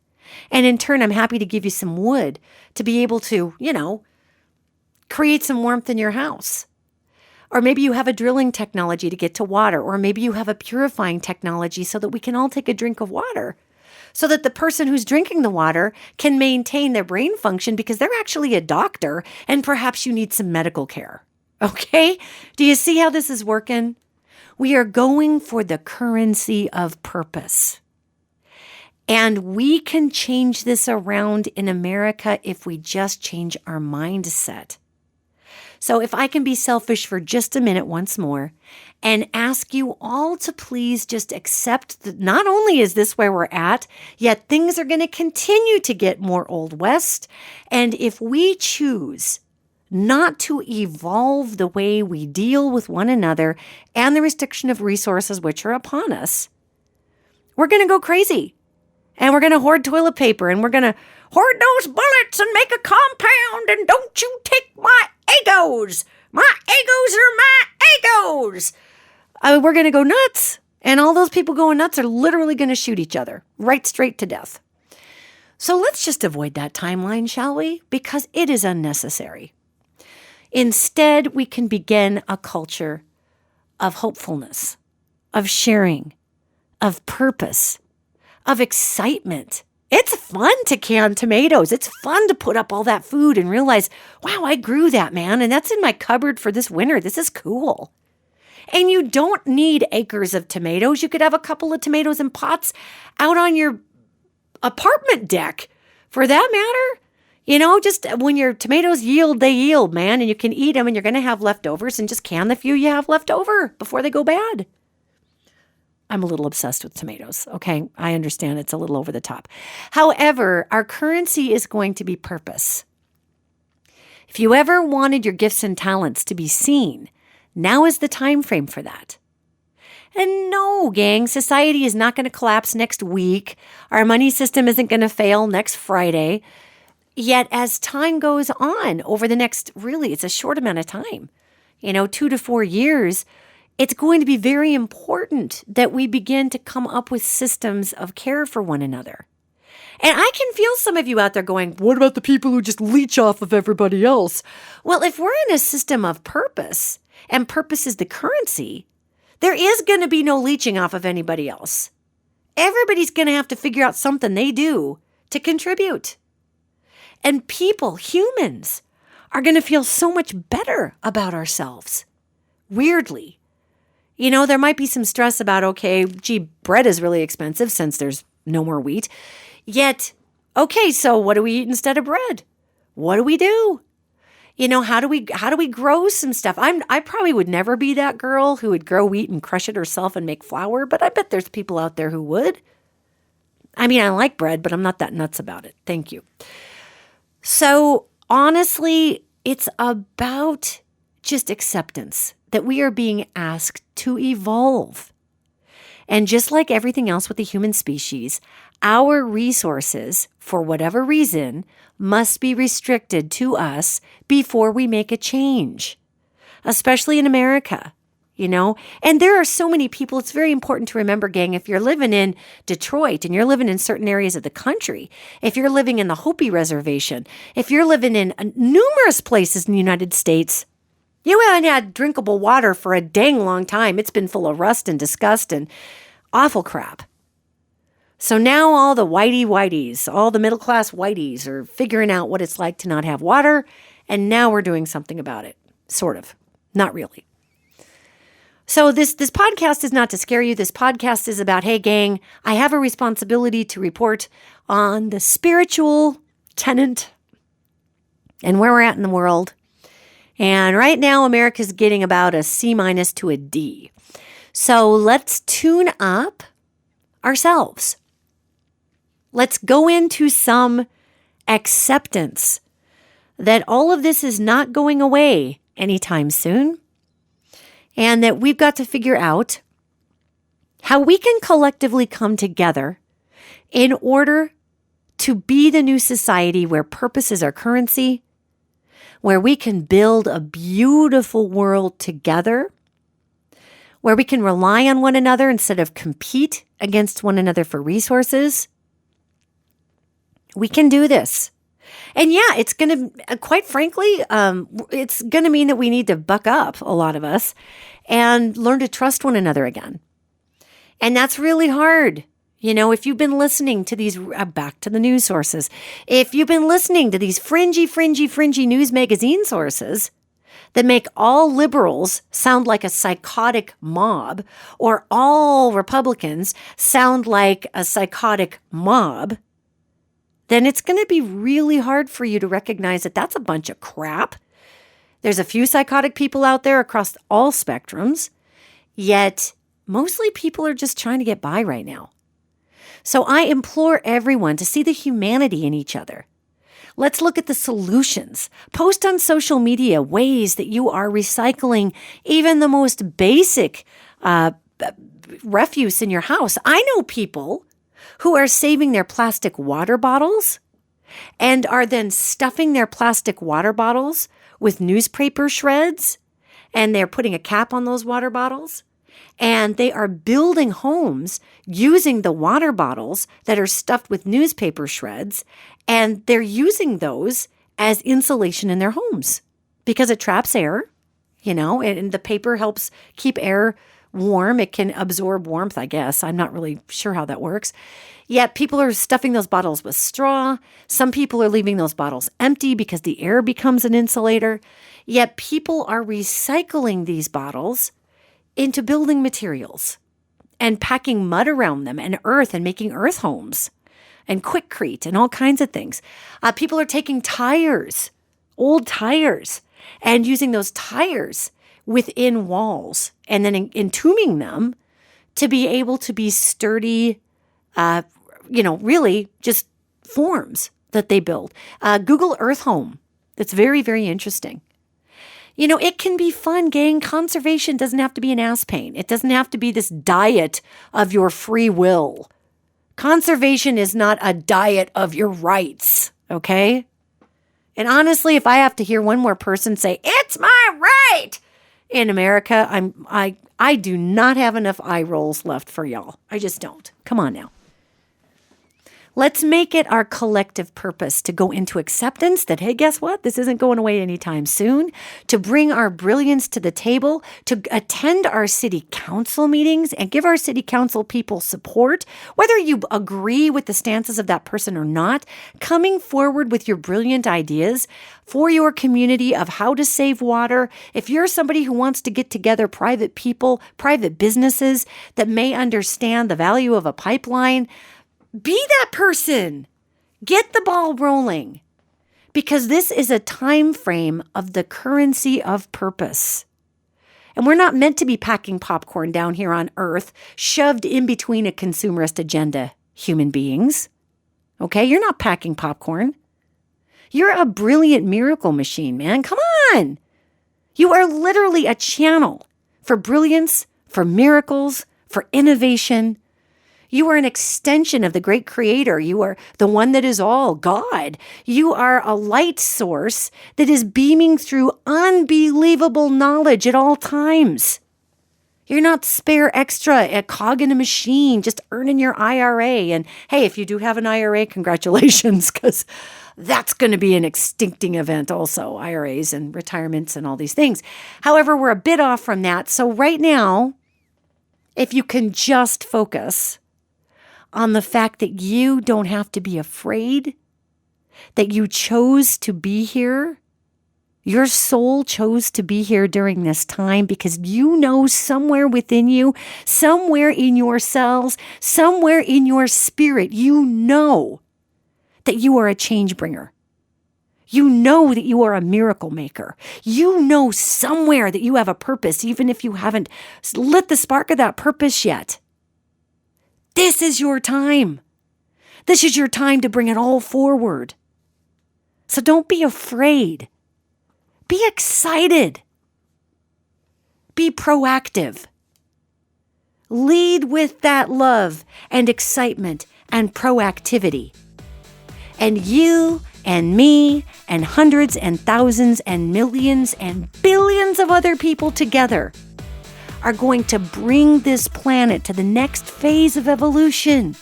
And in turn, I'm happy to give you some wood to be able to, create some warmth in your house. Or maybe you have a drilling technology to get to water. Or maybe you have a purifying technology so that we can all take a drink of water. So that the person who's drinking the water can maintain their brain function because they're actually a doctor and perhaps you need some medical care. Okay? Do you see how this is working? We are going for the currency of purpose. And we can change this around in America if we just change our mindset. So if I can be selfish for just a minute once more and ask you all to please just accept that not only is this where we're at, yet things are going to continue to get more Old West. And if we choose not to evolve the way we deal with one another and the restriction of resources which are upon us, we're going to go crazy. And we're going to hoard toilet paper and we're going to hoard those bullets and make a compound and don't you take my egos. My egos are my egos. We're going to go nuts. And all those people going nuts are literally going to shoot each other right straight to death. So let's just avoid that timeline, shall we? Because it is unnecessary. Instead, we can begin a culture of hopefulness, of sharing, of purpose, of excitement. It's fun to can tomatoes. It's fun to put up all that food and realize, wow, I grew that, man, and that's in my cupboard for this winter. This is cool. And you don't need acres of tomatoes. You could have a couple of tomatoes in pots out on your apartment deck for that matter. Just when your tomatoes yield, they yield, man, and you can eat them and you're going to have leftovers and just can the few you have left over before they go bad. I'm a little obsessed with tomatoes, okay? I understand it's a little over the top. However, our currency is going to be purpose. If you ever wanted your gifts and talents to be seen, now is the time frame for that. And no, gang, society is not going to collapse next week. Our money system isn't going to fail next Friday. Yet as time goes on over the next, really, it's a short amount of time, 2 to 4 years, it's going to be very important that we begin to come up with systems of care for one another. And I can feel some of you out there going, what about the people who just leech off of everybody else? Well, if we're in a system of purpose, and purpose is the currency, there is going to be no leeching off of anybody else. Everybody's going to have to figure out something they do to contribute. And people, humans, are going to feel so much better about ourselves. Weirdly. There might be some stress about, okay, bread is really expensive since there's no more wheat. Yet, okay, so what do we eat instead of bread? What do we do? How do we grow some stuff? I probably would never be that girl who would grow wheat and crush it herself and make flour, but I bet there's people out there who would. I mean, I like bread, but I'm not that nuts about it. Thank you. So honestly, it's about just acceptance that we are being asked to evolve. And just like everything else with the human species, our resources, for whatever reason, must be restricted to us before we make a change, especially in America, And there are so many people. It's very important to remember, gang, if you're living in Detroit and you're living in certain areas of the country, if you're living in the Hopi Reservation, if you're living in numerous places in the United States, you haven't had drinkable water for a dang long time. It's been full of rust and disgust and awful crap. So now all the whiteys, all the middle-class whiteys are figuring out what it's like to not have water, and now we're doing something about it. Sort of. Not really. So this podcast is not to scare you. This podcast is about, hey, gang, I have a responsibility to report on the spiritual tenant and where we're at in the world. And right now, America's getting about a C- to a D. So let's tune up ourselves. Let's go into some acceptance that all of this is not going away anytime soon, and that we've got to figure out how we can collectively come together in order to be the new society where purpose is our currency, where we can build a beautiful world together, where we can rely on one another instead of compete against one another for resources. We can do this. And yeah, it's going to, quite frankly, it's going to mean that we need to buck up, a lot of us, and learn to trust one another again. And that's really hard. If you've been listening to these, back to the news sources, if you've been listening to these fringy news magazine sources that make all liberals sound like a psychotic mob, or all Republicans sound like a psychotic mob, then it's going to be really hard for you to recognize that that's a bunch of crap. There's a few psychotic people out there across all spectrums, yet mostly people are just trying to get by right now. So I implore everyone to see the humanity in each other. Let's look at the solutions. Post on social media ways that you are recycling even the most basic refuse in your house. I know people who are saving their plastic water bottles and are then stuffing their plastic water bottles with newspaper shreds, and they're putting a cap on those water bottles, and they are building homes using the water bottles that are stuffed with newspaper shreds, and they're using those as insulation in their homes because it traps air, and the paper helps keep air warm. It can absorb warmth, I guess. I'm not really sure how that works. Yet people are stuffing those bottles with straw. Some people are leaving those bottles empty because the air becomes an insulator. Yet people are recycling these bottles into building materials and packing mud around them and earth and making earth homes and quickcrete and all kinds of things. People are taking tires, old tires, and using those tires within walls and then entombing them to be able to be sturdy, really just forms that they build. Google Earth Home. That's very, very interesting. It can be fun, gang. Conservation doesn't have to be an ass pain. It doesn't have to be this diet of your free will. Conservation is not a diet of your rights, okay? And honestly, if I have to hear one more person say, "It's my right," in America, I do not have enough eye rolls left for y'all. I just don't. Come on now. Let's make it our collective purpose to go into acceptance that, hey, guess what? This isn't going away anytime soon. To bring our brilliance to the table, to attend our city council meetings and give our city council people support, whether you agree with the stances of that person or not, coming forward with your brilliant ideas for your community of how to save water. If you're somebody who wants to get together private people, private businesses that may understand the value of a pipeline, be that person. Get the ball rolling. Because this is a time frame of the currency of purpose. And we're not meant to be packing popcorn down here on Earth, shoved in between a consumerist agenda, human beings. Okay, you're not packing popcorn. You're a brilliant miracle machine, man. Come on. You are literally a channel for brilliance, for miracles, for innovation. You are an extension of the great creator. You are the one that is all, God. You are a light source that is beaming through unbelievable knowledge at all times. You're not spare extra, a cog in a machine, just earning your IRA. And hey, if you do have an IRA, congratulations, because that's going to be an extincting event also, IRAs and retirements and all these things. However, we're a bit off from that. So right now, if you can just focus on the fact that you don't have to be afraid, that you chose to be here. Your soul chose to be here during this time because you know somewhere within you, somewhere in your cells, somewhere in your spirit, you know that you are a change bringer. You know that you are a miracle maker. You know somewhere that you have a purpose, even if you haven't lit the spark of that purpose yet. This is your time. This is your time to bring it all forward. So don't be afraid. Be excited. Be proactive. Lead with that love and excitement and proactivity. And you and me and hundreds and thousands and millions and billions of other people together are going to bring this planet to the next phase of evolution.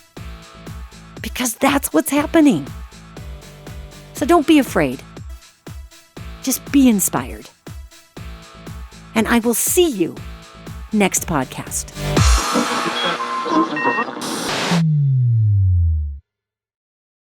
Because that's what's happening. So don't be afraid. Just be inspired. And I will see you next podcast.